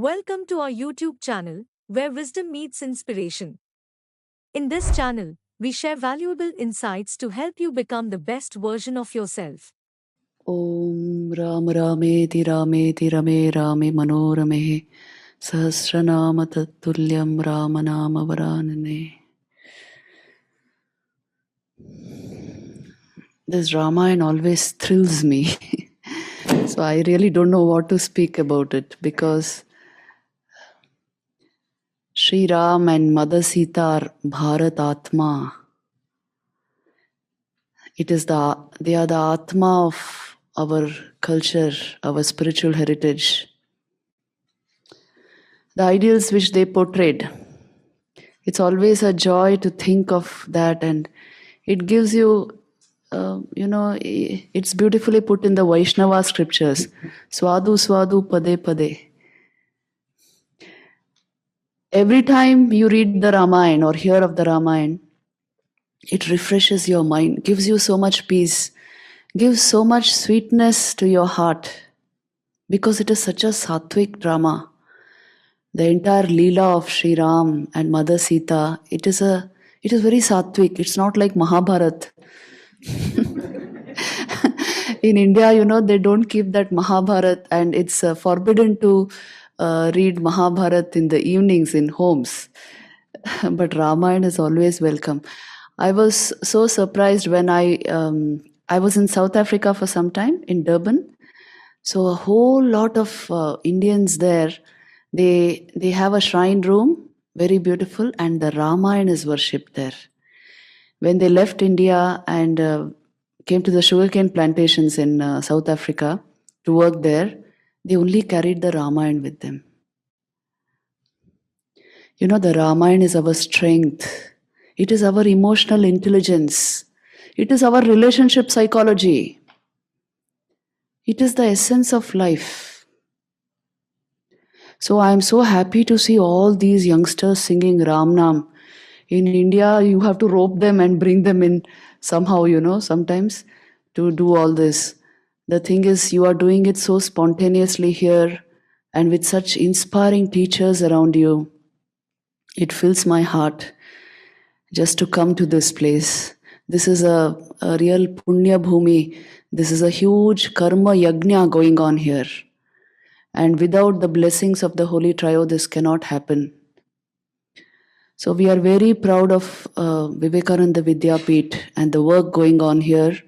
Welcome to our YouTube channel, where wisdom meets inspiration. In this channel, we share valuable insights to help you become the best version of yourself. Om Ram Rameti Rameti Rame Rame Manorame Sahasranama Tattulyam Ramanama Varanane. This Ramayana always thrills me. So I really don't know what to speak about it because Sri Ram and Mother Sita are Bharat Atma. They are the Atma of our culture, our spiritual heritage. The ideals which they portrayed. It's always a joy to think of that, and it gives you, it's beautifully put in the Vaishnava scriptures. Swadu Swadu Pade Pade. Every time you read the Ramayana or hear of the Ramayana, it refreshes your mind, gives you so much peace, gives so much sweetness to your heart, because it is such a sattvic drama. The entire Leela of Sri Ram and Mother Sita, it is very sattvic. It's not like Mahabharata. In India, they don't keep that Mahabharata, and it's forbidden to read Mahabharata in the evenings in homes. But Ramayana is always welcome. I was so surprised when I was in South Africa for some time, in Durban. So a whole lot of Indians there, they have a shrine room, very beautiful, and the Ramayana is worshipped there. When they left India and came to the sugarcane plantations in South Africa to work there, they only carried the Ramayana with them. The Ramayana is our strength. It is our emotional intelligence. It is our relationship psychology. It is the essence of life. So I am so happy to see all these youngsters singing Ram Nam. In India, you have to rope them and bring them in somehow, sometimes to do all this. The thing is, you are doing it so spontaneously here and with such inspiring teachers around you. It fills my heart just to come to this place. This is a real punya bhumi. This is a huge karma yajna going on here. And without the blessings of the Holy Trio, this cannot happen. So we are very proud of Vivekananda Vidyapith and the work going on here.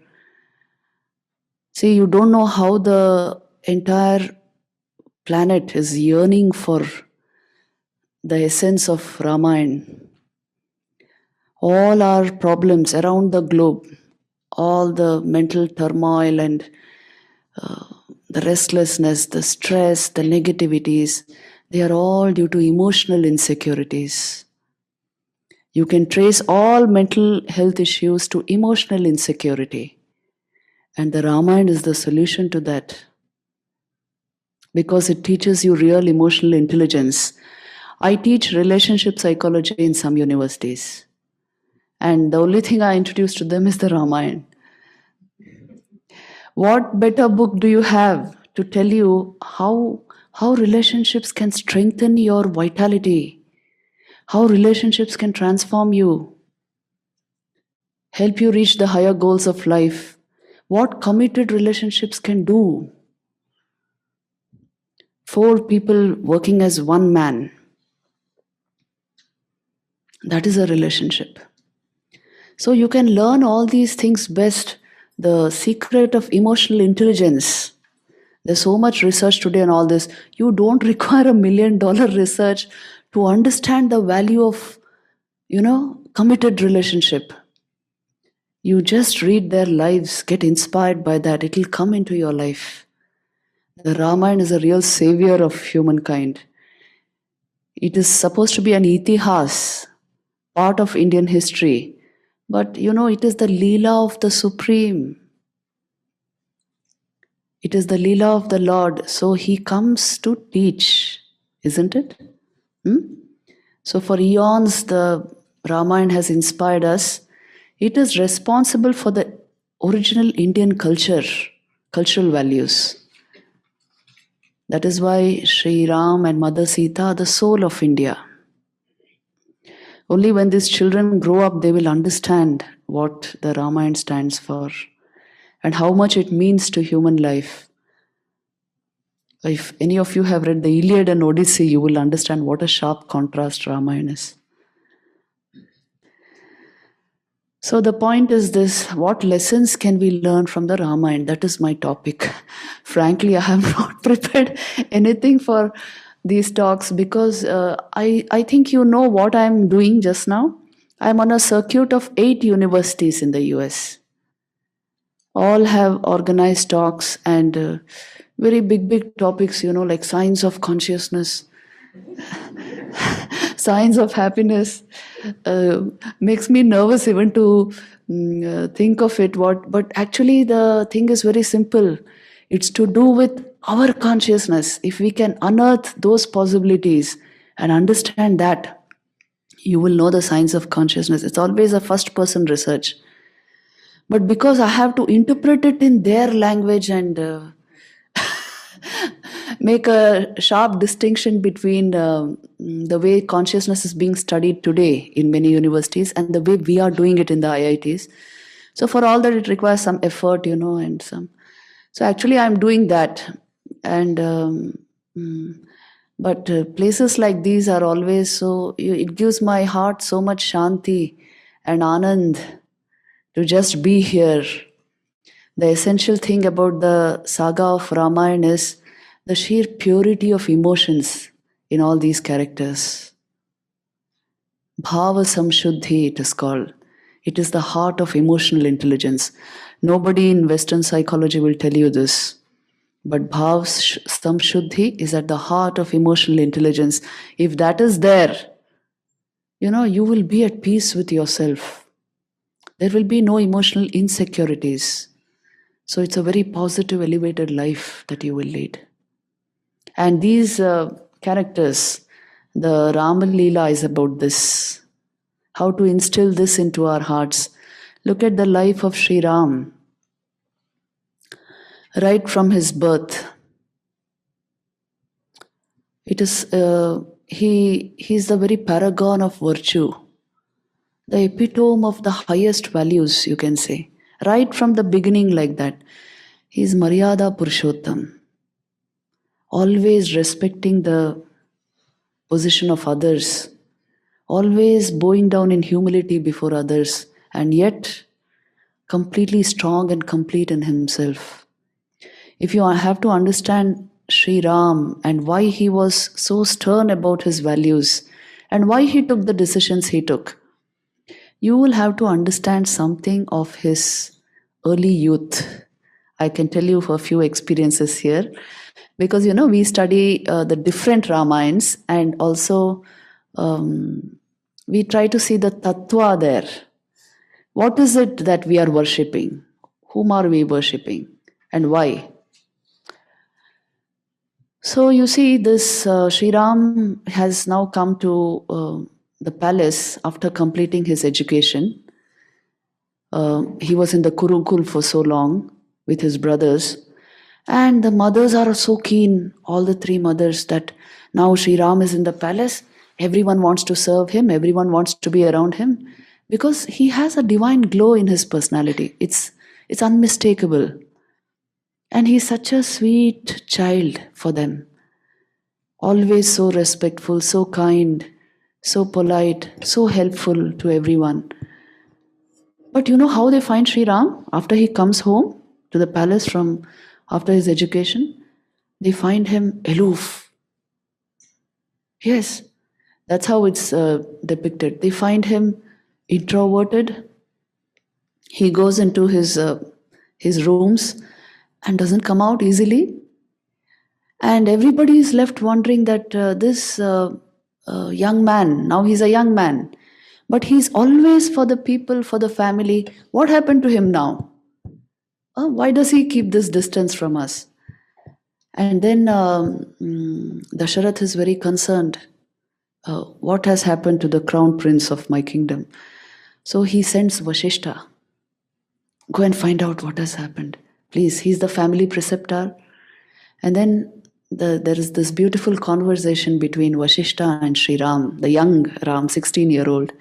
See, you don't know how the entire planet is yearning for the essence of Ramayana. All our problems around the globe, all the mental turmoil and the restlessness, the stress, the negativities, they are all due to emotional insecurities. You can trace all mental health issues to emotional insecurity. And the Ramayana is the solution to that, because it teaches you real emotional intelligence. I teach relationship psychology in some universities. And the only thing I introduce to them is the Ramayana. What better book do you have to tell you how relationships can strengthen your vitality, how relationships can transform you, help you reach the higher goals of life, what committed relationships can do? 4 people working as one man. That is a relationship. So you can learn all these things best. The secret of emotional intelligence. There's so much research today on all this. You don't require $1 million research to understand the value of, committed relationship. You just read their lives, get inspired by that. It will come into your life. The Ramayana is a real savior of humankind. It is supposed to be an itihas, part of Indian history. But it is the Leela of the Supreme. It is the Leela of the Lord. So He comes to teach, isn't it? So for eons, the Ramayana has inspired us. It is responsible for the original Indian cultural values. That is why Sri Ram and Mother Sita are the soul of India. Only when these children grow up, they will understand what the Ramayana stands for and how much it means to human life. If any of you have read the Iliad and Odyssey, you will understand what a sharp contrast Ramayana is. So the point is this: what lessons can we learn from the Ramayana? That is my topic. Frankly, I have not prepared anything for these talks because I think you know what I'm doing just now. I'm on a circuit of 8 universities in the US. All have organized talks and very big topics, like science of consciousness, signs of happiness. Makes me nervous even to think of it. But actually, the thing is very simple. It's to do with our consciousness. If we can unearth those possibilities and understand that, you will know the science of consciousness. It's always a first-person research. But because I have to interpret it in their language and make a sharp distinction between the way consciousness is being studied today in many universities and the way we are doing it in the IITs. So for all that, it requires some effort, and some. So actually, I'm doing that, and but places like these are always so. It gives my heart so much shanti and anand to just be here. The essential thing about the saga of Ramayana is the sheer purity of emotions in all these characters. Bhava Samshuddhi, it is called. It is the heart of emotional intelligence. Nobody in Western psychology will tell you this. But Bhava Samshuddhi is at the heart of emotional intelligence. If that is there, you will be at peace with yourself. There will be no emotional insecurities. So it's a very positive, elevated life that you will lead. And these characters, the Rama Leela is about this. How to instill this into our hearts. Look at the life of Sri Ram. Right from his birth. It is he's the very paragon of virtue. The epitome of the highest values, you can say. Right from the beginning like that. He's Maryada Purushottam. Always respecting the position of others. Always bowing down in humility before others. And yet, completely strong and complete in himself. If you have to understand Sri Ram and why he was so stern about his values and why he took the decisions he took, you will have to understand something of his early youth. I can tell you a few experiences here because we study the different Ramayans and also we try to see the tattva there. What is it that we are worshipping? Whom are we worshipping and why? So you see, this Sri Ram has now come to the palace after completing his education. He was in the Kurukul for so long with his brothers. And the mothers are so keen, all the 3 mothers, that now Sri Ram is in the palace. Everyone wants to serve him. Everyone wants to be around him. Because he has a divine glow in his personality. It's unmistakable. And he's such a sweet child for them. Always so respectful, so kind, so polite, so helpful to everyone. But you know how they find Sri Ram after he comes home to the palace from after his education? They find him aloof. Yes, that's how it's depicted. They find him introverted. He goes into his rooms and doesn't come out easily. And everybody is left wondering that this young man, now he's a young man, but he's always for the people, for the family. What happened to him now? Why does he keep this distance from us? And then Dasharath is very concerned. What has happened to the crown prince of my kingdom? So he sends Vashishta. Go and find out what has happened. Please, he's the family preceptor. And then there is this beautiful conversation between Vashishta and Sri Ram, the young Ram, 16-year-old.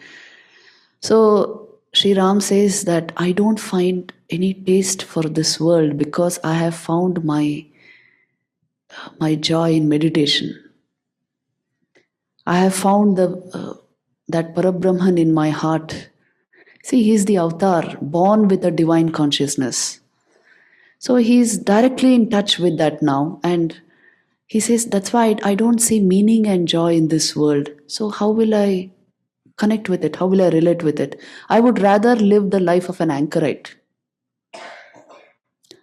So Sri Ram says that I don't find any taste for this world because I have found my joy in meditation. I have found that Parabrahman in my heart. See, he is the avatar, born with a divine consciousness. So he is directly in touch with that now, and he says, that's why I don't see meaning and joy in this world. So how will I connect with it? How will I relate with it? I would rather live the life of an anchorite.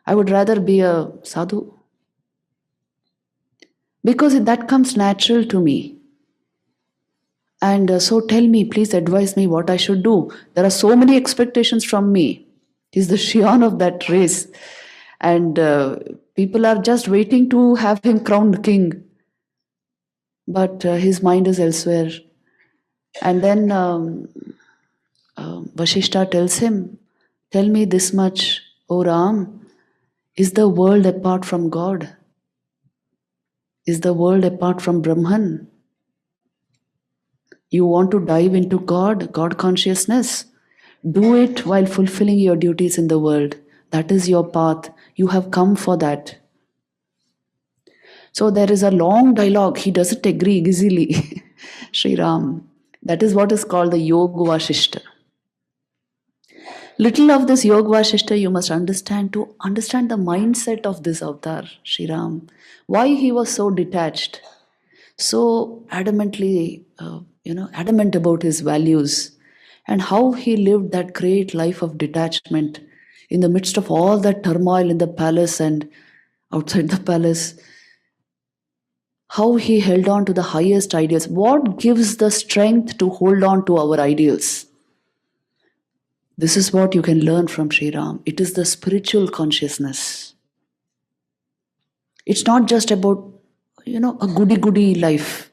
I would rather be a sadhu. Because that comes natural to me. And so tell me, please advise me what I should do. There are so many expectations from me. He's the Shion of that race. And people are just waiting to have him crowned king. But his mind is elsewhere. And then Vashishta tells him, tell me this much, O Ram, is the world apart from God? Is the world apart from Brahman? You want to dive into God consciousness? Do it while fulfilling your duties in the world. That is your path. You have come for that. So there is a long dialogue. He doesn't agree easily, Sri Ram. That is what is called the Yoga Vashishta. Little of this Yoga Vashishta you must understand to understand the mindset of this avatar, Sri Ram. Why he was so detached, so adamantly, adamant about his values, and how he lived that great life of detachment in the midst of all that turmoil in the palace and outside the palace. How he held on to the highest ideals. What gives the strength to hold on to our ideals? This is what you can learn from Sri Ram. It is the spiritual consciousness. It's not just about, a goody-goody life.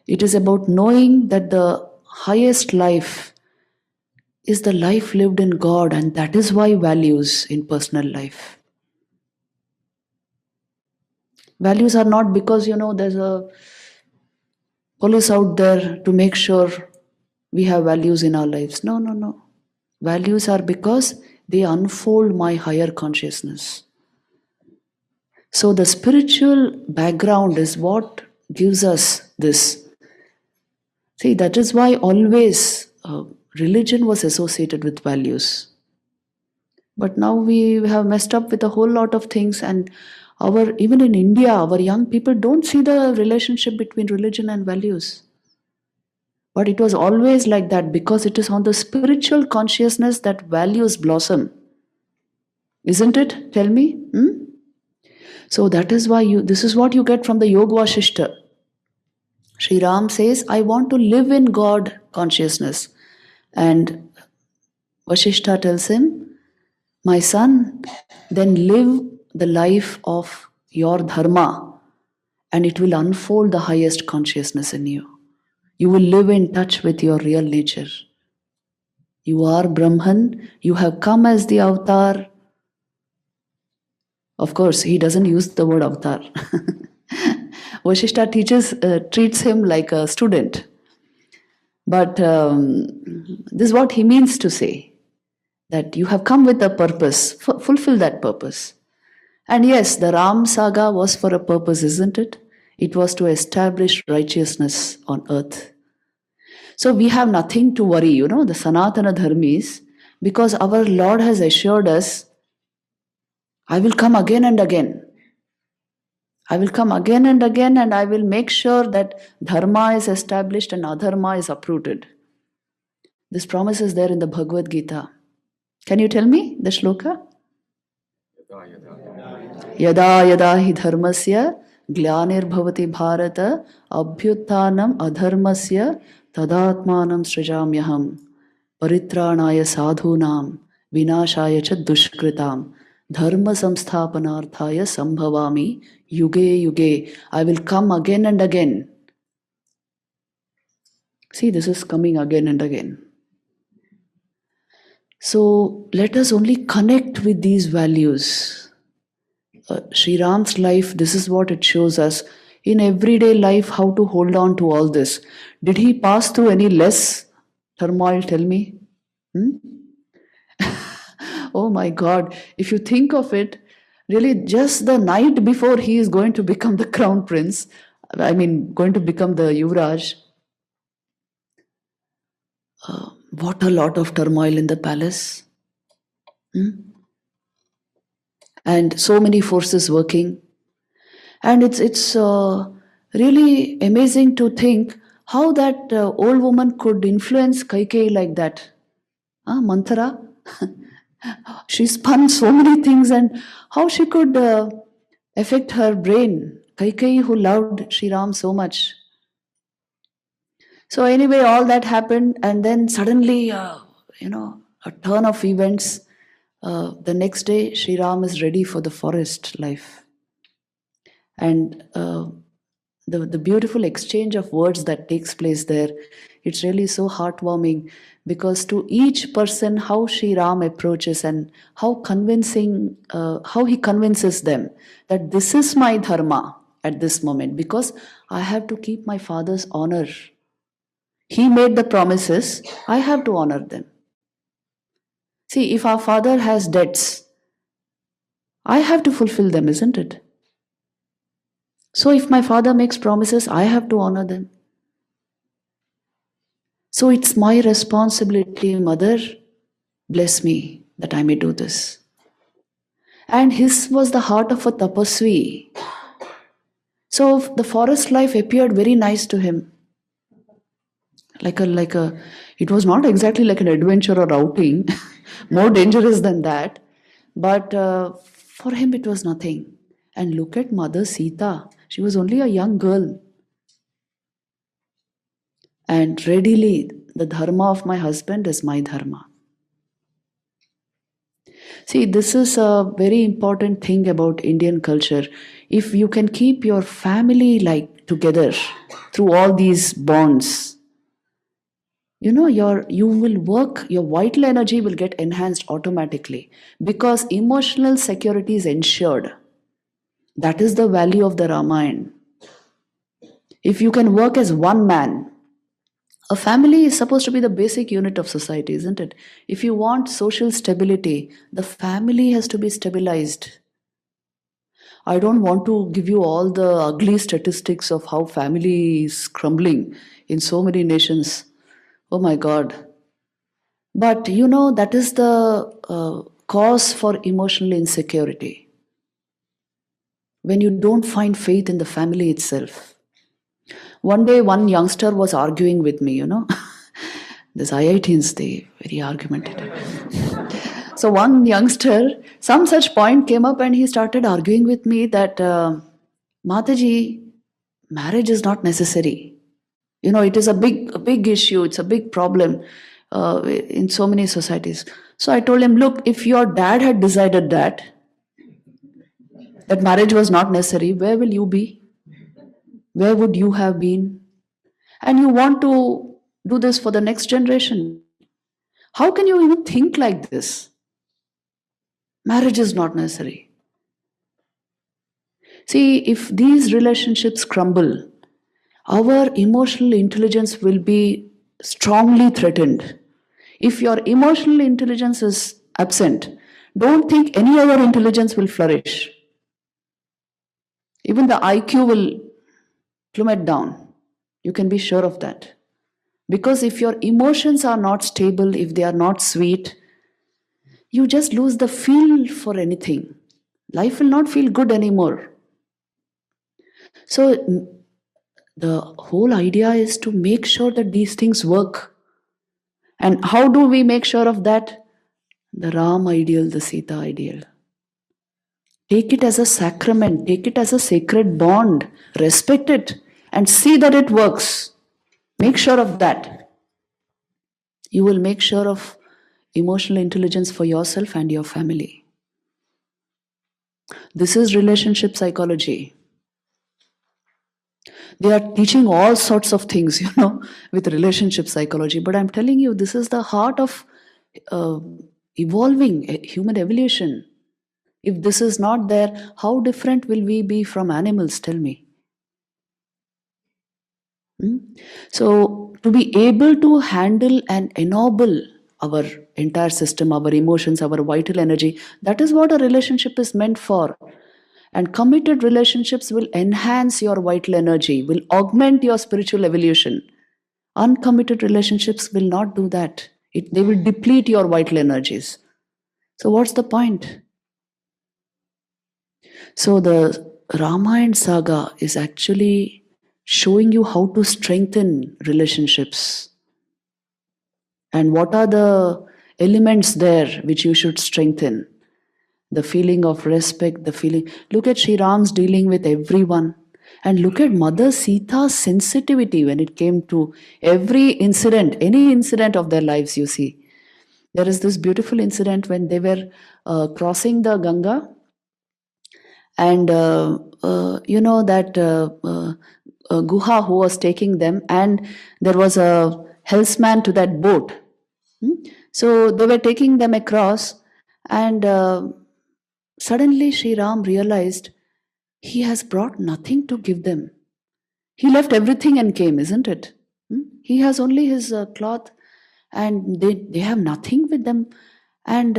It is about knowing that the highest life is the life lived in God, and that is why values in personal life. Values are not because, there's a police out there to make sure we have values in our lives. No. Values are because they unfold my higher consciousness. So the spiritual background is what gives us this. See, that is why always religion was associated with values. But now we have messed up with a whole lot of things, and even in India, our young people don't see the relationship between religion and values. But it was always like that because it is on the spiritual consciousness that values blossom. Isn't it? Tell me. So that is why this is what you get from the Yoga Vashishta. Sri Ram says, I want to live in God consciousness. And Vashishta tells him, my son, then live the life of your dharma, and it will unfold the highest consciousness in you. You will live in touch with your real nature. You are Brahman. You have come as the avatar. Of course, he doesn't use the word avatar. Vashishta treats him like a student. But this is what he means to say. That you have come with a purpose. Fulfill that purpose. And yes, the Ram saga was for a purpose, isn't it? It was to establish righteousness on earth. So we have nothing to worry, the Sanatana Dharmis, because our Lord has assured us, I will come again and again. I will come again and again, and I will make sure that dharma is established and adharma is uprooted. This promise is there in the Bhagavad Gita. Can you tell me the shloka? Yada yada hi dharmasya glanir bhavati bharata abhyuttanam adharmasya tadatmanam srijamyaham paritranaya sadhunam vinashaya cha dushkritam dharma samsthapanarthaya sambhavami yuge yuge. I will come again and again. See, this is coming again and again. So let us only connect with these values. Sri Ram's life, this is what it shows us. In everyday life, how to hold on to all this. Did he pass through any less turmoil? Tell me. Hmm? Oh my God. If you think of it, really, just the night before he is going to become the crown prince, going to become the Yuvraj, what a lot of turmoil in the palace. Hmm? And so many forces working. And it's really amazing to think how that old woman could influence Kaikeyi like that. Manthara, she spun so many things, and how she could affect her brain. Kaikeyi, who loved Sri Ram so much. So anyway, all that happened, and then suddenly, a turn of events. The next day, Sri Ram is ready for the forest life. And the beautiful exchange of words that takes place there, it's really so heartwarming, because to each person how Sri Ram approaches and how convincing, how he convinces them that this is my dharma at this moment, because I have to keep my father's honor. He made the promises, I have to honor them. See, if our father has debts, I have to fulfill them, isn't it? So if my father makes promises, I have to honor them. So it's my responsibility, mother, bless me that I may do this. And his was the heart of a tapasvi. So the forest life appeared very nice to him. It was not exactly like an adventure or outing, more dangerous than that. But for him it was nothing. And look at Mother Sita. She was only a young girl. And readily, the dharma of my husband is my dharma. See, this is a very important thing about Indian culture. If you can keep your family together through all these bonds, you will work, your vital energy will get enhanced automatically, because emotional security is ensured. That is the value of the Ramayana. If you can work as one man, a family is supposed to be the basic unit of society, isn't it? If you want social stability, the family has to be stabilized. I don't want to give you all the ugly statistics of how family is crumbling in so many nations. Oh my God. But that is the cause for emotional insecurity. When you don't find faith in the family itself. One day, one youngster was arguing with me, This IITians, they very argumentative. So one youngster, some such point came up and he started arguing with me that, Mataji, marriage is not necessary. It is a big issue. It's a big problem in so many societies. So I told him, look, if your dad had decided that marriage was not necessary, where will you be? Where would you have been? And you want to do this for the next generation. How can you even think like this? Marriage is not necessary. See, if these relationships crumble, our emotional intelligence will be strongly threatened. If your emotional intelligence is absent, don't think any other intelligence will flourish. Even the IQ will plummet down. You can be sure of that. Because if your emotions are not stable, if they are not sweet, you just lose the feel for anything. Life will not feel good anymore. So the whole idea is to make sure that these things work. And how do we make sure of that? The Ram ideal, the Sita ideal. Take it as a sacrament, take it as a sacred bond, respect it, and see that it works. Make sure of that. You will make sure of emotional intelligence for yourself and your family. This is relationship psychology. They are teaching all sorts of things, with relationship psychology. But I'm telling you, this is the heart of evolving human evolution. If this is not there, how different will we be from animals? Tell me. Hmm? So, to be able to handle and ennoble our entire system, our emotions, our vital energy, that is what a relationship is meant for. And committed relationships will enhance your vital energy, will augment your spiritual evolution. Uncommitted relationships will not do that. They will deplete your vital energies. So, what's the point? So, the Ramayana saga is actually showing you how to strengthen relationships and what are the elements there which you should strengthen. The feeling of respect, the feeling. Look at Sri Ram's dealing with everyone. And look at Mother Sita's sensitivity when it came to every incident, any incident of their lives, you see. There is this beautiful incident when they were crossing the Ganga, and you know that Guha who was taking them, and there was a helmsman to that boat. So they were taking them across, and suddenly Sri Ram realized he has brought nothing to give them. He left everything and came, isn't it? He has only his cloth, and they have nothing with them, and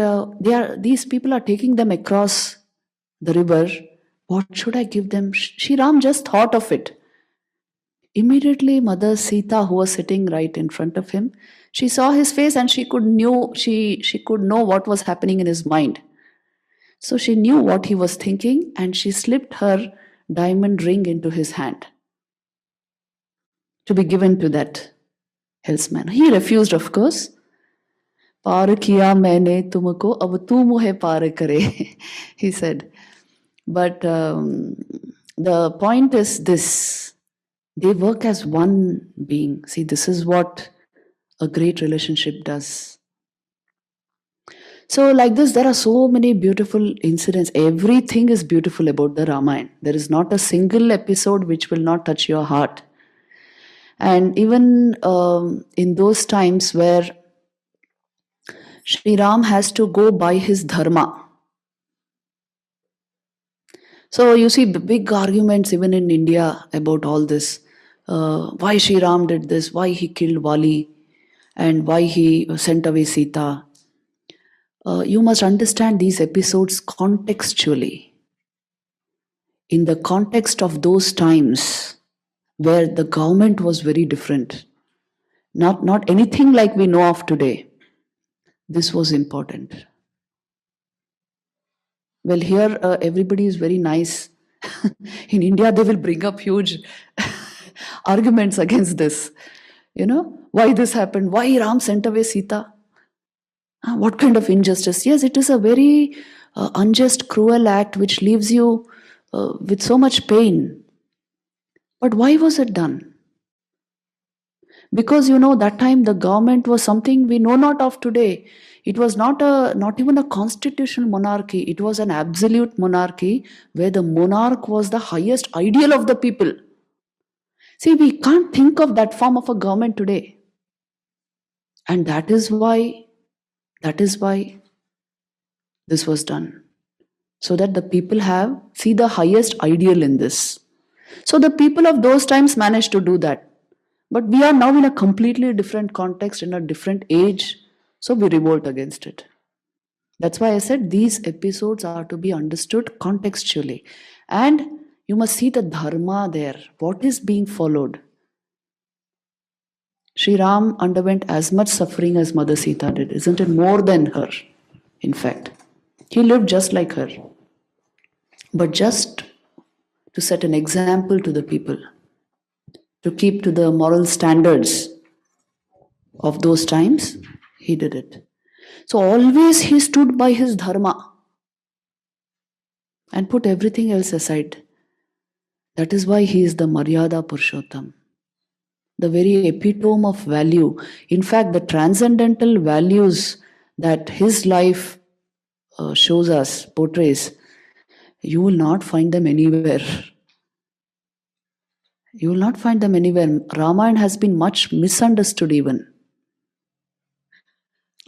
these people are taking them across the river. What should I give them? Sri Ram just thought of it. Immediately, Mother Sita, who was sitting right in front of him, she saw his face and she could know what was happening in his mind. So she knew what he was thinking, and she slipped her diamond ring into his hand to be given to that helmsman. He refused, of course. पार किया मैंने तुमको अब तू मुझे पार करे, he said. But the point is this: they work as one being. See, this is what a great relationship does. So, like this, there are so many beautiful incidents. Everything is beautiful about the Ramayana. There is not a single episode which will not touch your heart. And even in those times where Sri Ram has to go by his dharma. So you see big arguments even in India about all this. Why Sri Ram did this, why he killed Vali, and why he sent away Sita. You must understand these episodes contextually. In the context of those times where the government was very different, not anything like we know of today. This was important. Well, here everybody is very nice. In India, they will bring up huge arguments against this. You know, why this happened? Why Ram sent away Sita? What kind of injustice? Yes, it is a very unjust, cruel act which leaves you with so much pain. But why was it done? Because that time the government was something we know not of today. It was not even a constitutional monarchy. It was an absolute monarchy where the monarch was the highest ideal of the people. See, we can't think of that form of a government today. And that is why this was done. So that the people see the highest ideal in this. So the people of those times managed to do that. But we are now in a completely different context, in a different age, so we revolt against it. That's why I said these episodes are to be understood contextually. And you must see the dharma there, what is being followed. Sri Ram underwent as much suffering as Mother Sita did, isn't it? More than her, in fact. He lived just like her. But just to set an example to the people, to keep to the moral standards of those times, he did it. So always he stood by his dharma and put everything else aside. That is why he is the Maryada Purushottam, the very epitome of value. In fact, the transcendental values that his life shows us, portrays, you will not find them anywhere. You will not find them anywhere. Ramayana has been much misunderstood even.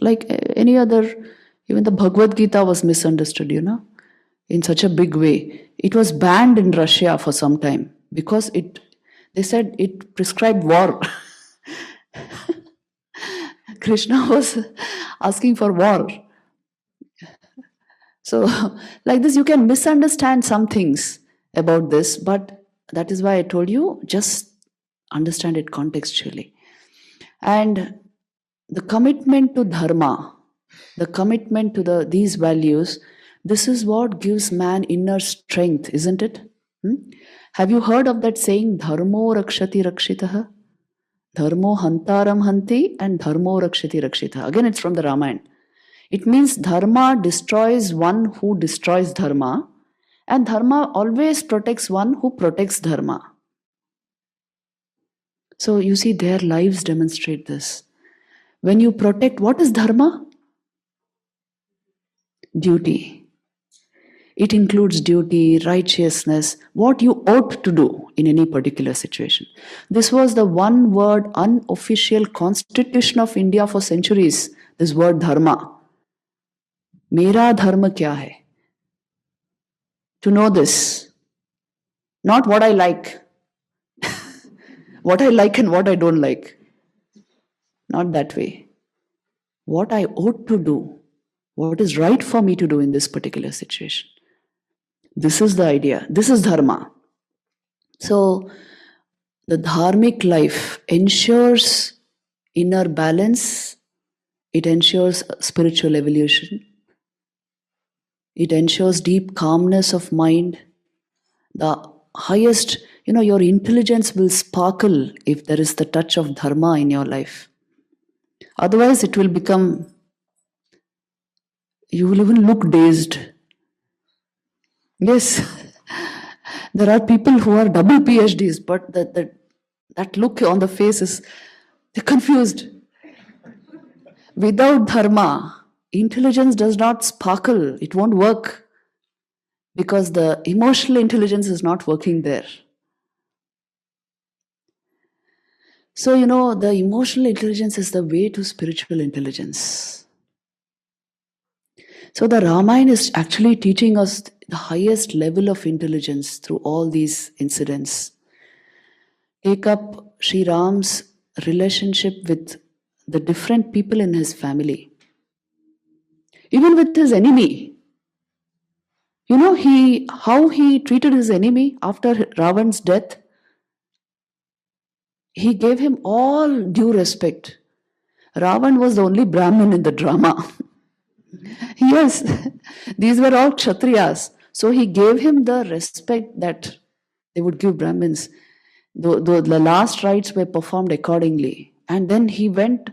Like any other, even the Bhagavad Gita was misunderstood, in such a big way. It was banned in Russia for some time because they said it prescribed war. Krishna was asking for war. So, like this, you can misunderstand some things about this, but that is why I told you just understand it contextually. And the commitment to dharma, the commitment to these values, this is what gives man inner strength, isn't it? Have you heard of that saying, dharmo rakshati rakshitaha? Dharmo hantaram hanti and dharmo rakshati rakshita. Again, it's from the Ramayana. It means dharma destroys one who destroys dharma, and dharma always protects one who protects dharma. So you see, their lives demonstrate this. When you protect, what is dharma? Duty. It includes duty, righteousness, what you ought to do in any particular situation. This was the one word unofficial constitution of India for centuries, this word dharma. Mera dharma kya hai? To know this. Not what I like. What I like and what I don't like. Not that way. What I ought to do. What is right for me to do in this particular situation. This is the idea. This is dharma. So, the dharmic life ensures inner balance. It ensures spiritual evolution. It ensures deep calmness of mind. The highest, your intelligence will sparkle if there is the touch of dharma in your life. Otherwise, it will become, you will even look dazed. Yes, there are people who are double PhDs, but that look on the face is, they're confused. Without dharma, intelligence does not sparkle. It won't work because the emotional intelligence is not working there. So, the emotional intelligence is the way to spiritual intelligence. So, the Ramayana is actually teaching us the highest level of intelligence through all these incidents. Take up Sri Ram's relationship with the different people in his family, even with his enemy. How he treated his enemy after Ravan's death. He gave him all due respect. Ravan was the only Brahmin in the drama. Yes, these were all Kshatriyas. So he gave him the respect that they would give Brahmins. The last rites were performed accordingly. And then he went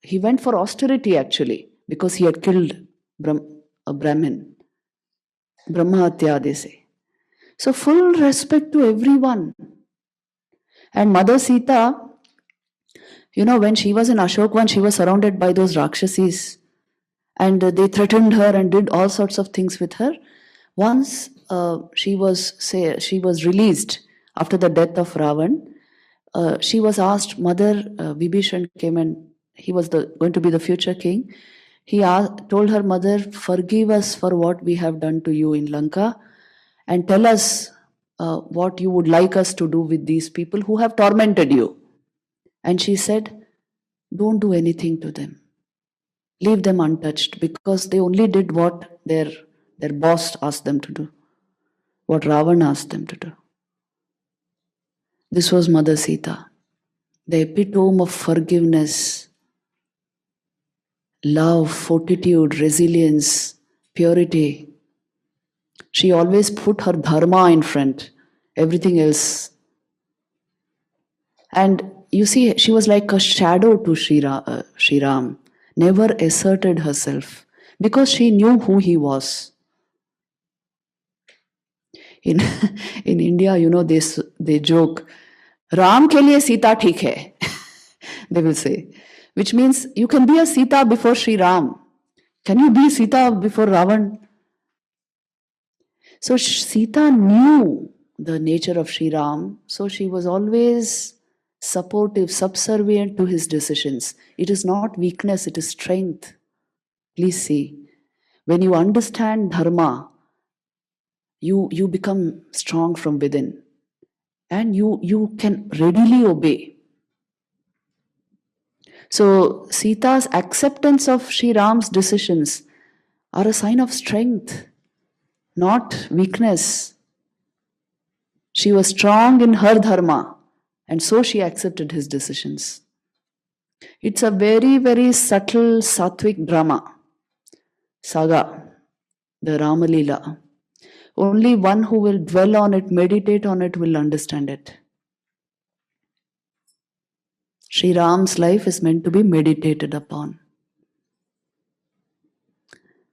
he went for austerity actually, because he had killed a Brahmin. Brahmacharya, they say. So full respect to everyone. And Mother Sita, when she was in Ashokvan, she was surrounded by those Rakshasis. And they threatened her and did all sorts of things with her. Once she was released after the death of Ravan. She was asked, Mother, Vibhishan came and he was going to be the future king. He told her, Mother, forgive us for what we have done to you in Lanka and tell us what you would like us to do with these people who have tormented you. And she said, don't do anything to them. Leave them untouched, because they only did what their boss asked them to do, what Ravan asked them to do. This was Mother Sita, the epitome of forgiveness, love, fortitude, resilience, purity. She always put her dharma in front, everything else. And you see, she was like a shadow to Sri Ram, never asserted herself, because she knew who he was. In India, they joke, Ram ke liye Sita theek hai, they will say, which means you can be a Sita before Sri Ram. Can you be Sita before Ravan? So Sita knew the nature of Sri Ram, so she was always supportive, subservient to his decisions. It is not weakness, it is strength. Please see. When you understand dharma, you become strong from within, and you can readily obey. So Sita's acceptance of Sri Ram's decisions are a sign of strength, not weakness. She was strong in her dharma, and so she accepted his decisions. It's a very, very subtle sattvic drama, saga, the Rama Leela. Only one who will dwell on it, meditate on it, will understand it. Sri Ram's life is meant to be meditated upon.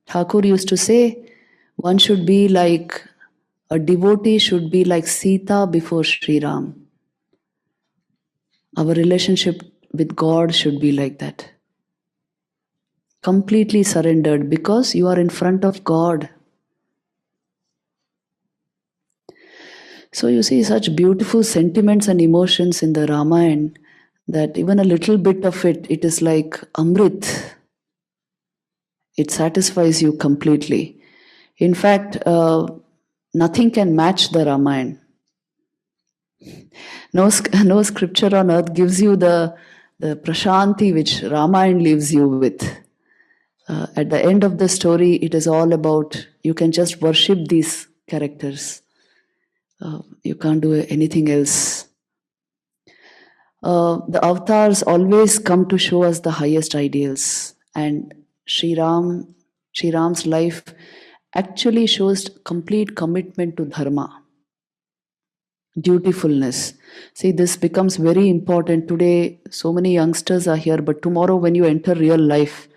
Thakur used to say, one should be like, a devotee should be like Sita before Sri Ram. Our relationship with God should be like that. Completely surrendered, because you are in front of God. So you see such beautiful sentiments and emotions in the Ramayana that even a little bit of it, it is like Amrit. It satisfies you completely. In fact, nothing can match the Ramayana. No scripture on earth gives you the prashanti which Ramayana leaves you with. At the end of the story, it is all about, you can just worship these characters. You can't do anything else. The avatars always come to show us the highest ideals, and Sri Ram's life actually shows complete commitment to dharma, dutifulness. See, this becomes very important today. So many youngsters are here, but tomorrow when you enter real life,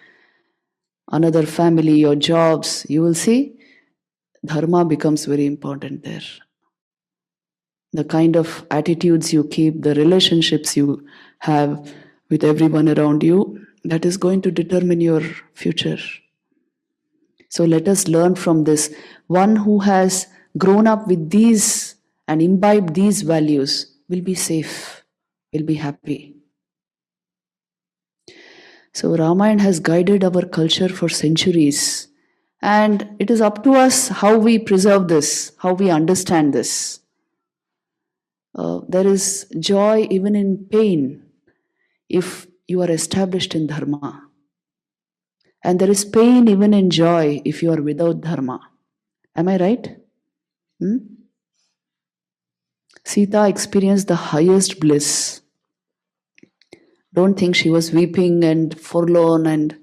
another family, your jobs, you will see dharma becomes very important there. The kind of attitudes you keep, the relationships you have with everyone around you, that is going to determine your future. So let us learn from this. One who has grown up with these and imbibed these values will be safe, will be happy. So Ramayana has guided our culture for centuries, and it is up to us how we preserve this, how we understand this. There is joy even in pain if you are established in dharma. And there is pain even in joy if you are without dharma. Am I right? Sita experienced the highest bliss. Don't think she was weeping and forlorn. And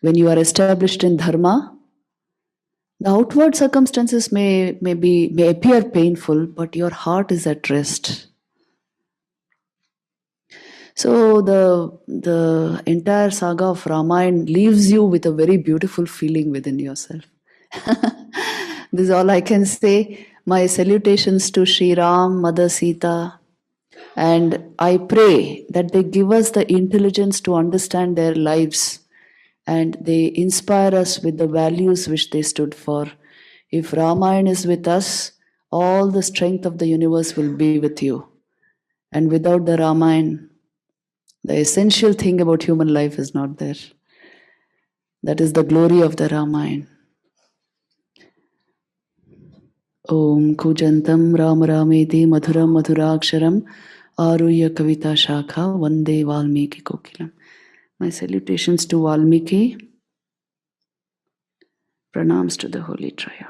when you are established in dharma, the outward circumstances may appear painful, but your heart is at rest. So the entire saga of Ramayana leaves you with a very beautiful feeling within yourself. This is all I can say. My salutations to Sri Ram, Mother Sita, and I pray that they give us the intelligence to understand their lives, and they inspire us with the values which they stood for. If Ramayana is with us, all the strength of the universe will be with you. And without the Ramayana, the essential thing about human life is not there. That is the glory of the Ramayana. Om Kujantam Ram Rameti Madhuram Madhuraksharam Aruya Kavita Shakha Vande Valmiki Kokilam. My salutations to Valmiki. Pranams to the Holy Trio.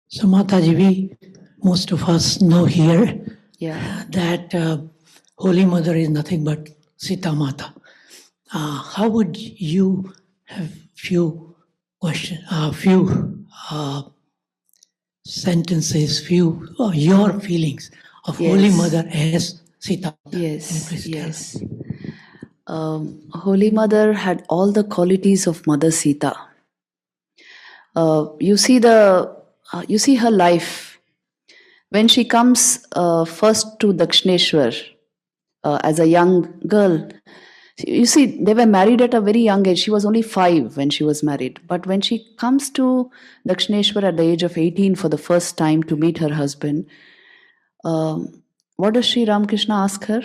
So Mataji, most of us know here that Holy Mother is nothing but Sita Mata. How would you have few questions, sentences, your feelings of Holy Mother as Sita Mata? Yes. Holy Mother had all the qualities of Mother Sita. You see her life when she comes first to Dakshineshwar as a young girl. You see, they were married at a very young age. She was only 5 when she was married. But when she comes to Dakshineshwar at the age of 18 for the first time to meet her husband, what does Sri Ramakrishna ask her?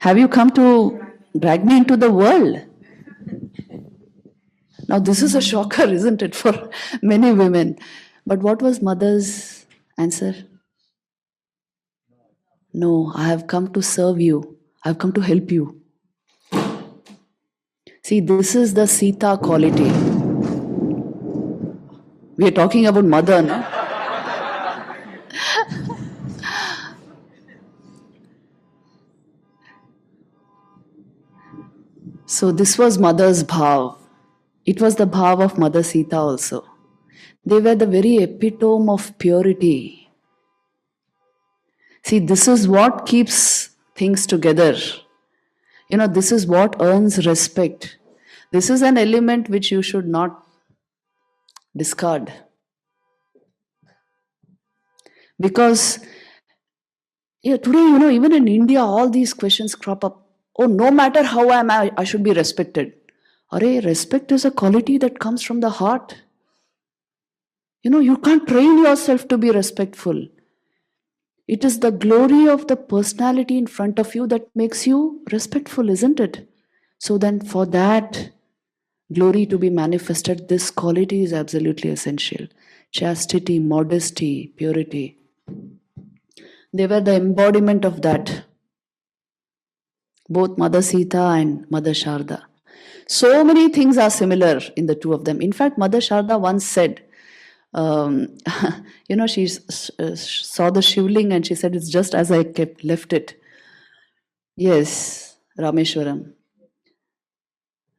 Have you come to drag me into the world? Now, this is a shocker, isn't it, for many women? But what was mother's answer? No, I have come to serve you. I have come to help you. See, this is the Sita quality. We are talking about mother, no? So this was mother's bhav. It was the bhav of Mother Sita also. They were the very epitome of purity. See, this is what keeps things together. This is what earns respect. This is an element which you should not discard. Because today, even in India, all these questions crop up. Oh, no matter how I am, I should be respected. Respect is a quality that comes from the heart. You can't train yourself to be respectful. It is the glory of the personality in front of you that makes you respectful, isn't it? So then for that glory to be manifested, this quality is absolutely essential. Chastity, modesty, purity. They were the embodiment of that. Both Mother Sita and Mother Sharda. So many things are similar in the two of them. In fact, Mother Sharda once said, she saw the shivling and she said, it's just as I left it. Yes, Rameshwaram.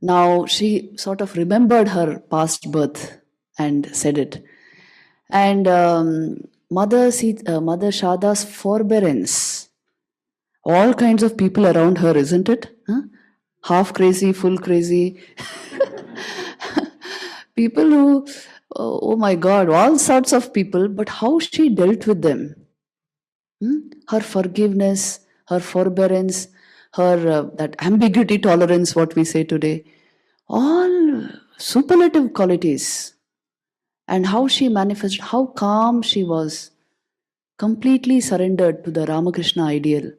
Now she sort of remembered her past birth and said it. And Mother Sharda's forbearance, all kinds of people around her, isn't it? Huh? Half crazy, full crazy. People who, oh my God, all sorts of people, but how she dealt with them. Her forgiveness, her forbearance, her that ambiguity tolerance, what we say today, all superlative qualities. And how she manifested, how calm she was, completely surrendered to the Ramakrishna ideal.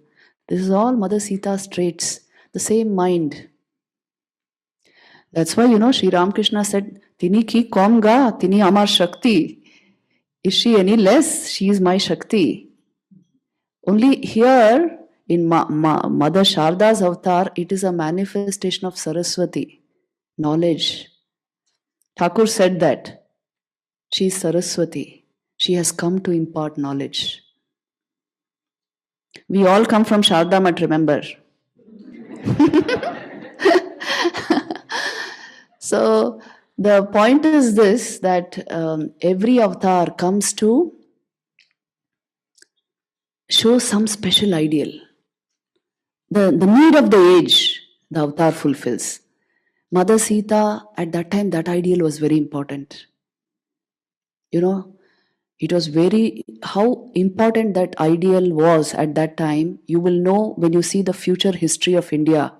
This is all Mother Sita's traits, the same mind. That's why, Sri Ramakrishna said, Tini ki kom ga, tini amar Shakti. Is she any less? She is my Shakti. Only here, in Mother Sharda's avatar, it is a manifestation of Saraswati, knowledge. Thakur said that. She is Saraswati. She has come to impart knowledge. We all come from Sarada Math, remember. So the point is this, that every avatar comes to show some special ideal. The need of the age, the avatar fulfills. Mother Sita, at that time, that ideal was very important. It was how important that ideal was at that time, you will know when you see the future history of India,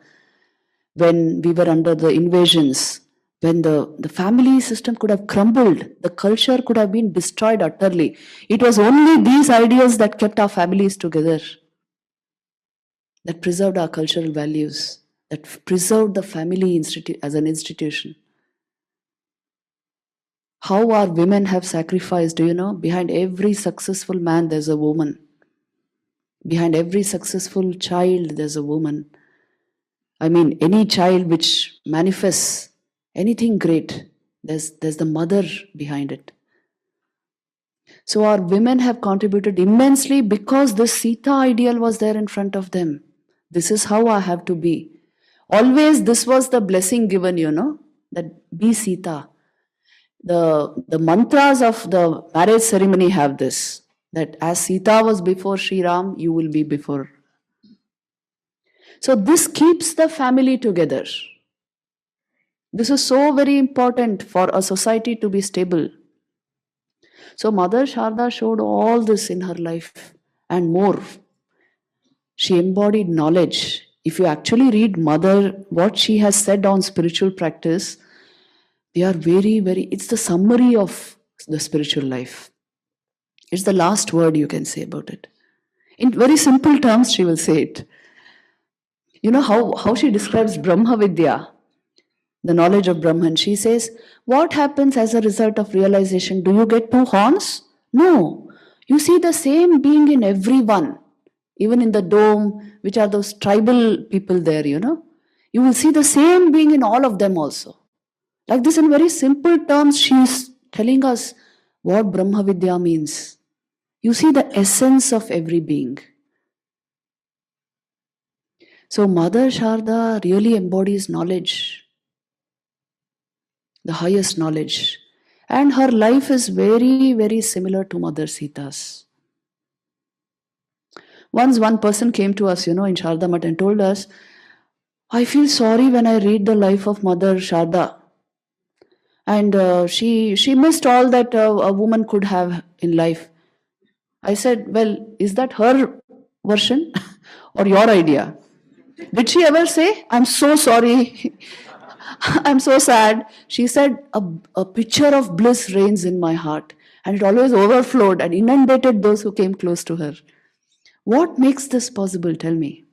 when we were under the invasions, when the family system could have crumbled, the culture could have been destroyed utterly. It was only these ideas that kept our families together, that preserved our cultural values, that preserved the family as an institution. How our women have sacrificed, behind every successful man there's a woman. Behind every successful child there's a woman. I mean, any child which manifests anything great, there's the mother behind it. So our women have contributed immensely because this Sita ideal was there in front of them. This is how I have to be. Always this was the blessing given, that be Sita. The mantras of the marriage ceremony have this, that as Sita was before Sri Ram, you will be before. So this keeps the family together. This is so very important for a society to be stable. So Mother Sharda showed all this in her life and more. She embodied knowledge. If you actually read Mother, what she has said on spiritual practice, they are very, very, it's the summary of the spiritual life. It's the last word you can say about it. In very simple terms, she will say it. You know how she describes Brahma Vidya, the knowledge of Brahman. She says, what happens as a result of realization? Do you get two horns? No. You see the same being in everyone, even in the dome, which are those tribal people there, you know. You will see the same being in all of them also. Like this, in very simple terms, she is telling us what Brahma Vidya means. You see the essence of every being. So Mother Sharda really embodies knowledge, the highest knowledge. And her life is very, very similar to Mother Sita's. Once one person came to us, in Sarada Math and told us, I feel sorry when I read the life of Mother Sharda. And she missed all that a woman could have in life. I said, well, is that her version or your idea? Did she ever say, I'm so sorry, I'm so sad? She said, a picture of bliss reigns in my heart, and it always overflowed and inundated those who came close to her. What makes this possible? Tell me.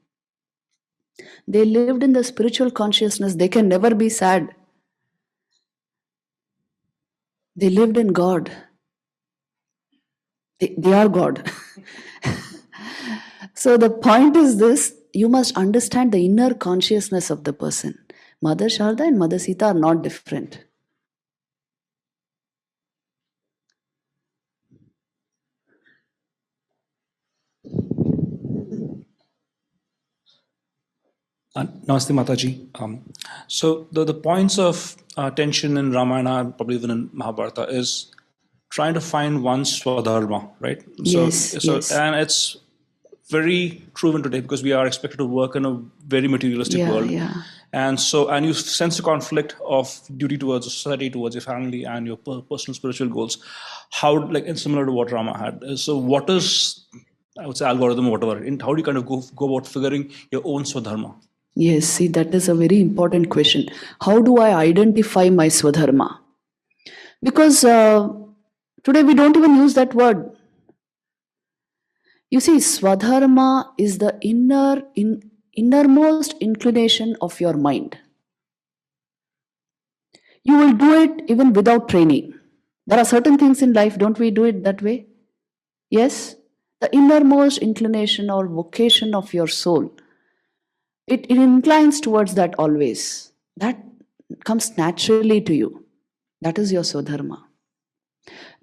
They lived in the spiritual consciousness. They can never be sad. They lived in God. They are God. So the point is this, you must understand the inner consciousness of the person. Mother Sharda and Mother Sita are not different. Namaste Mataji. So the points of tension in Ramayana, probably even in Mahabharata, is trying to find one's swadharma, right? Yes. And it's very true even today because we are expected to work in a very materialistic world. Yeah. And you sense a conflict of duty towards society, towards your family, and your personal spiritual goals. How, and similar to what Rama had. So what is, I would say, algorithm or whatever, and how do you kind of go about figuring your own swadharma? Yes, see, that is a very important question. How do I identify my swadharma? Because today we don't even use that word. You see, swadharma is the innermost inclination of your mind. You will do it even without training. There are certain things in life, don't we do it that way? Yes? The innermost inclination or vocation of your soul. It inclines towards that always. That comes naturally to you. That is your swadharma.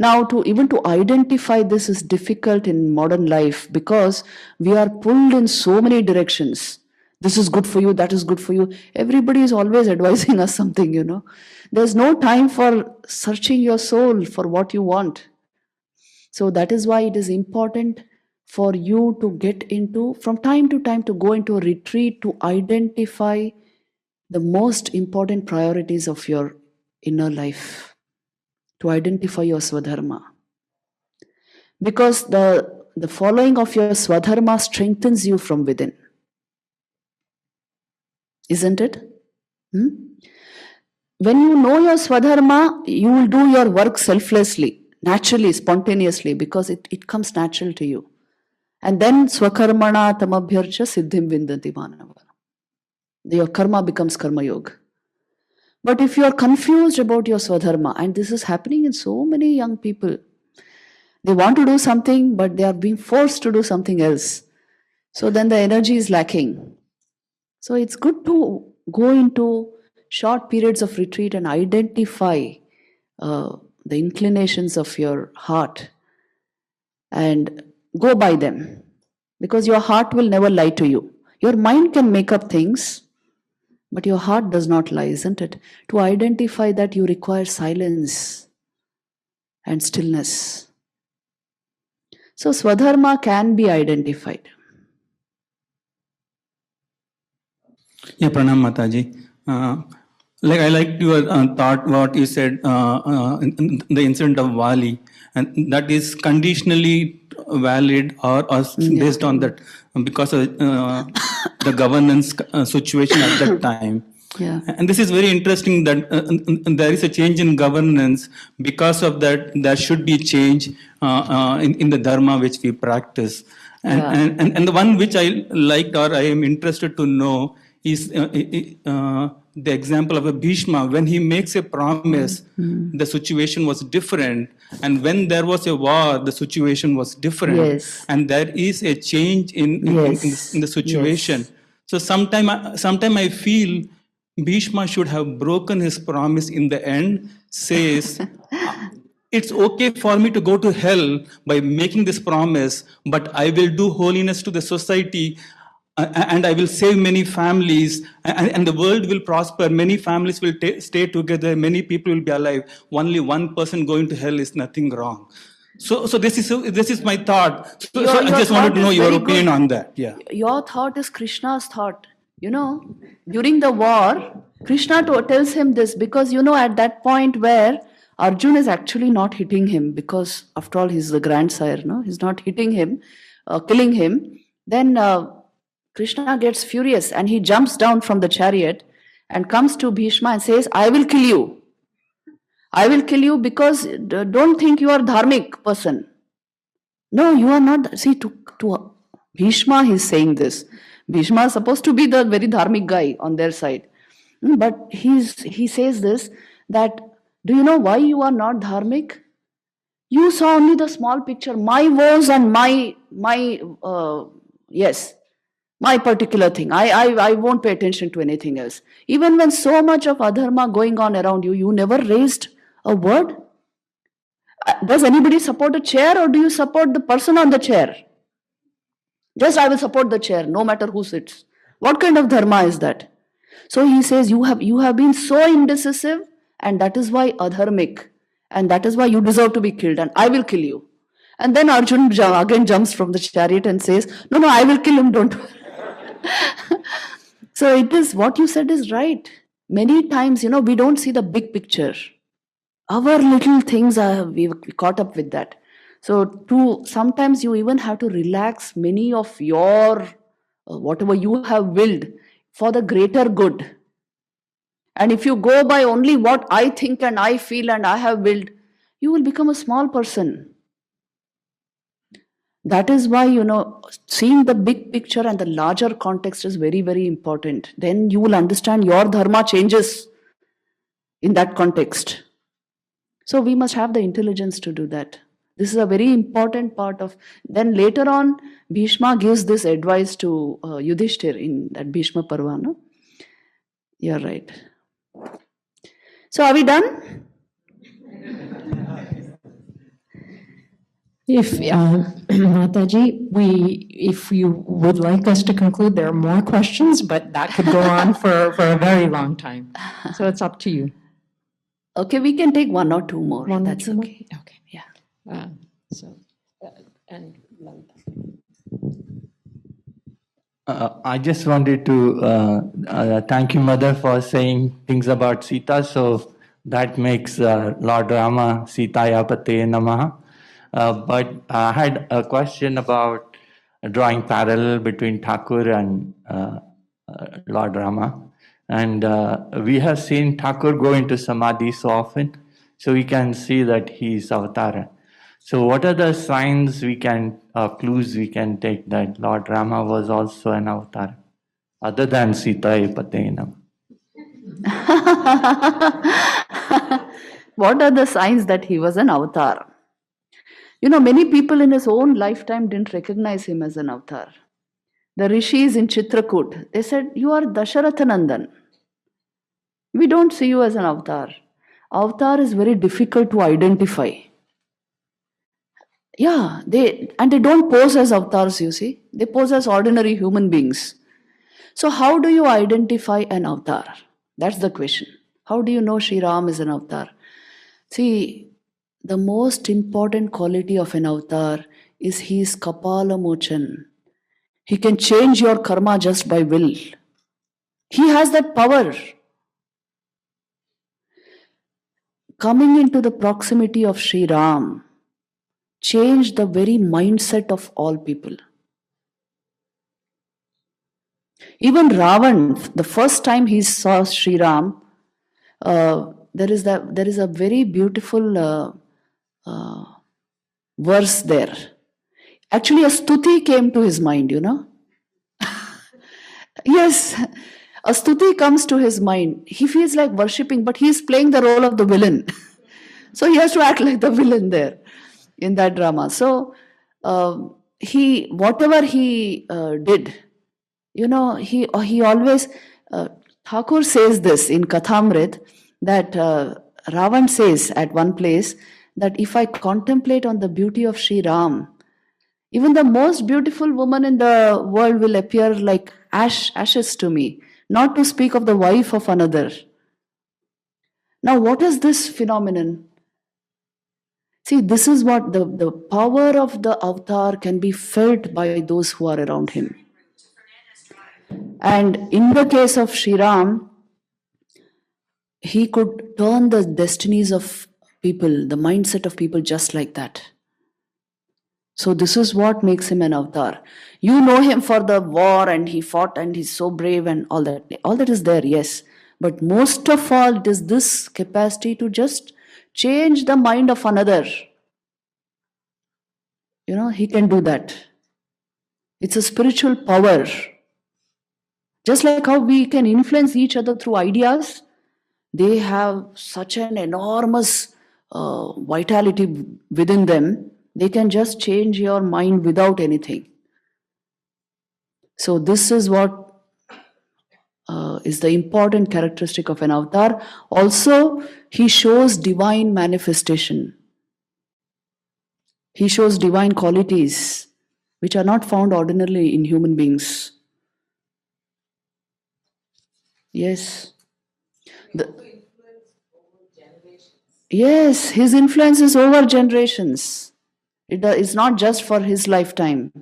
Now, to identify this is difficult in modern life because we are pulled in so many directions. This is good for you, that is good for you. Everybody is always advising us something, There's no time for searching your soul for what you want. So that is why it is important for you to get into, from time to time, to go into a retreat to identify the most important priorities of your inner life, to identify your swadharma. Because the following of your swadharma strengthens you from within. Isn't it? When you know your swadharma, you will do your work selflessly, naturally, spontaneously, because it comes natural to you. And then swakarmana tamabhyarcha siddhim vindanti manava. Your karma becomes karma yoga. But if you are confused about your swadharma, and this is happening in so many young people, they want to do something, but they are being forced to do something else. So then the energy is lacking. So it's good to go into short periods of retreat and identify the inclinations of your heart and go by them. Because your heart will never lie to you. Your mind can make up things, but your heart does not lie, isn't it? To identify that, you require silence and stillness. So swadharma can be identified. Yeah, Pranam Mataji. I liked your thought, what you said, in the incident of Vali, and that is conditionally valid or based on that, because of the governance situation at that time. Yeah. And this is very interesting that there is a change in governance. Because of that, there should be change in the dharma which we practice. And the one which I liked or I am interested to know is the example of a Bhishma. When he makes a promise, the situation was different. And when there was a war, the situation was different. Yes. And there is a change in the situation. Yes. So sometime I feel Bhishma should have broken his promise in the end, says, it's okay for me to go to hell by making this promise, but I will do holiness to the society and I will save many families and the world will prosper. Many families will stay together. Many people will be alive. Only one person going to hell is nothing wrong. So this is my thought. So I just wanted to know your opinion on that. Yeah. Your thought is Krishna's thought. During the war, Krishna tells him this because, at that point where Arjun is actually not hitting him because, after all, he's the grandsire, no? He's not hitting him, killing him. Then Krishna gets furious and he jumps down from the chariot and comes to Bhishma and says, I will kill you. I will kill you because don't think you are a dharmic person. No, you are not. See, to Bhishma, he's saying this. Bhishma is supposed to be the very dharmic guy on their side. But he says this, that, do you know why you are not dharmic? You saw only the small picture, my woes and my particular thing. I won't pay attention to anything else. Even when so much of adharma going on around you, you never raised a word. Does anybody support a chair or do you support the person on the chair? Just I will support the chair, no matter who sits. What kind of dharma is that? So he says, you have been so indecisive, and that is why adharmic, and that is why you deserve to be killed, and I will kill you. And then Arjun again jumps from the chariot and says, no, I will kill him, don't worry. So it is, what you said is right. Many times, we don't see the big picture. Our little things we caught up with that. So sometimes you even have to relax many of your, whatever you have willed for the greater good. And if you go by only what I think and I feel and I have willed, you will become a small person. That is why, seeing the big picture and the larger context is very, very important. Then you will understand your dharma changes in that context. So we must have the intelligence to do that. This is a very important part of... Then later on, Bhishma gives this advice to Yudhishthir in that Bhishma Parva, no? You're right. So are we done? If Mataji, if you would like us to conclude, there are more questions, but that could go on for a very long time. So it's up to you. Okay, we can take one or two more. One or That's two more? okay. Okay. Yeah. I just wanted to thank you, Mother, for saying things about Sita. So that makes Lord Rama Sitaya Pate Namaha. But I had a question about drawing parallel between Thakur and Lord Rama. And we have seen Thakur go into Samadhi so often, so we can see that he is Avatara. So what are the signs clues we can take that Lord Rama was also an Avatar, other than Sita Patenam? What are the signs that he was an avatar? Many people in his own lifetime didn't recognize him as an avatar. The rishis in Chitrakoot, they said, you are Dasharatha Nandan. We don't see you as an avatar. Avatar is very difficult to identify. Yeah, they don't pose as avatars, you see. They pose as ordinary human beings. So how do you identify an avatar? That's the question. How do you know Sri Ram is an avatar? See, the most important quality of an avatar is he is Kapala Mochan. He can change your karma just by will. He has that power. Coming into the proximity of Sri Ram changed the very mindset of all people. Even Ravan, the first time he saw Sri Ram, there is a very beautiful verse there. Actually, a stuti came to his mind, Yes, a stuti comes to his mind. He feels like worshipping, but he's playing the role of the villain. So he has to act like the villain there in that drama. So whatever he did, he always, Thakur says this in Kathamrit, that Ravan says at one place that if I contemplate on the beauty of Sri Ram, even the most beautiful woman in the world will appear like ashes to me, not to speak of the wife of another. Now, what is this phenomenon? See, this is what the power of the avatar can be felt by those who are around him. And in the case of Sri Ram, he could turn the destinies of people, the mindset of people just like that. So this is what makes him an avatar. You know him for the war and he fought and he's so brave and all that. All that is there, yes. But most of all, it is this capacity to just change the mind of another. He can do that. It's a spiritual power. Just like how we can influence each other through ideas, they have such an enormous vitality within them. They can just change your mind without anything. So this is what is the important characteristic of an avatar. Also, he shows divine manifestation. He shows divine qualities which are not found ordinarily in human beings. Yes. Yes, his influence is over generations. It's not just for his lifetime.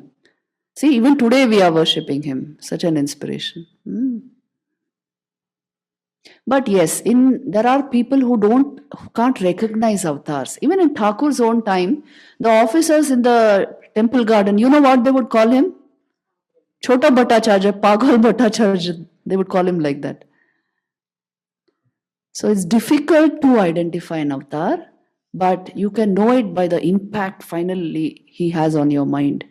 See, even today we are worshipping him. Such an inspiration. But yes, there are people who can't recognize avatars. Even in Thakur's own time, the officers in the temple garden, you know what they would call him? Chota Bhattacharya, Pagal Bhattacharya. They would call him like that. So it's difficult to identify an avatar, but you can know it by the impact finally he has on your mind.